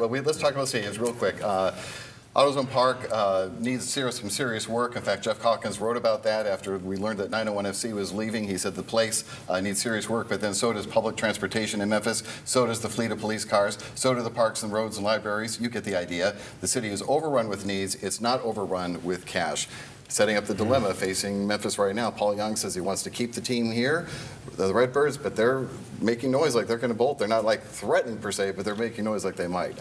Well, let's talk about stadiums real quick. AutoZone Park needs some serious work. In fact, Jeff Hawkins wrote about that after we learned that 901 FC was leaving. He said the place needs serious work, but then so does public transportation in Memphis, so does the fleet of police cars, so do the parks and roads and libraries. You get the idea. The city is overrun with needs. It's not overrun with cash. Setting up the dilemma facing Memphis right now. Paul Young says he wants to keep the team here, the Redbirds, but they're making noise like they're going to bolt. They're not like threatening per se, but they're making noise like they might.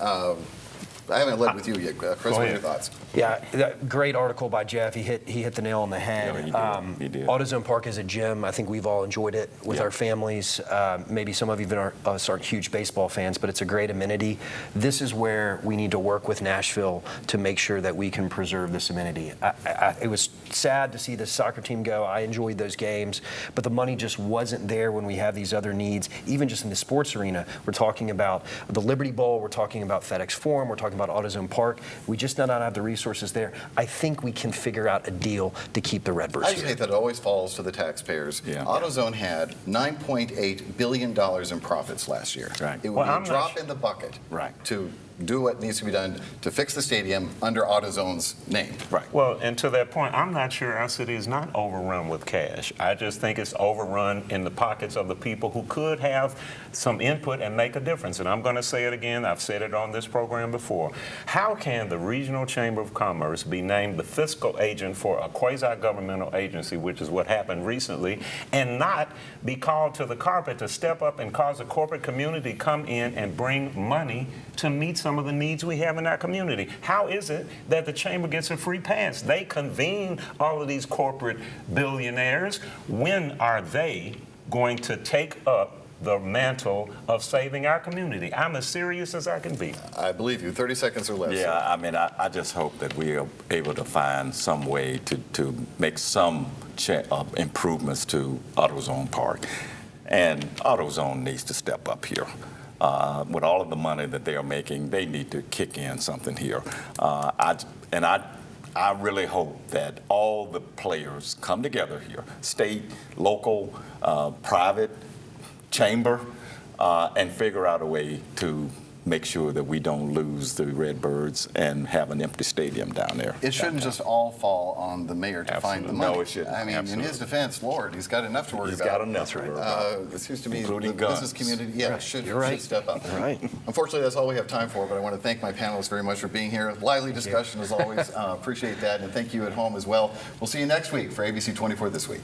I haven't led with you yet, Chris. What are your thoughts? Yeah, great article by Jeff. He hit the nail on the head. Yeah, he did. AutoZone Park is a gym. I think we've all enjoyed it with our families. Maybe some of us aren't huge baseball fans, but it's a great amenity. This is where we need to work with Nashville to make sure that we can preserve this amenity. It was sad to see the soccer team go. I enjoyed those games, but the money just wasn't there when we have these other needs. Even just in the sports arena, we're talking about the Liberty Bowl, we're talking about FedEx Forum, we're talking about AutoZone Park. We just do not have the resources there. I think we can figure out a deal to keep the Redbirds I here. just hate that it always falls to the taxpayers. Yeah. AutoZone had $9.8 billion in profits last year. Right. It would be a drop in the bucket to do what needs to be done to fix the stadium under AutoZone's name. Right. Well, and to that point, I'm not sure our city is not overrun with cash. I just think it's overrun in the pockets of the people who could have some input and make a difference. And I'm going to say it again. I've said it on this program before. How can the Regional Chamber of Commerce be named the fiscal agent for a quasi-governmental agency, which is what happened recently, and not be called to the carpet to step up and cause a corporate community come in and bring money to meet some of the needs we have in our community? How is it that the chamber gets a free pass? They convene all of these corporate billionaires. When are they going to take up the mantle of saving our community? I'm as serious as I can be. I believe you. 30 seconds or less. Yeah, I mean, I just hope that we are able to find some way to make some improvements to AutoZone Park. And AutoZone needs to step up here. With all of the money that they are making, they need to kick in something here. I really hope that all the players come together here, state, local, private, chamber, and figure out a way to make sure that we don't lose the Redbirds and have an empty stadium down there. It shouldn't just all fall on the mayor to find the money. No, it shouldn't. I mean, in his defense, Lord, he's got enough to worry about. He's got enough to worry about. It seems to me Including the guns. business community, should step up. Right. Unfortunately, that's all we have time for, but I want to thank my panelists very much for being here. Lively discussion as always. Appreciate that, and thank you at home as well. We'll see you next week for ABC24 This Week.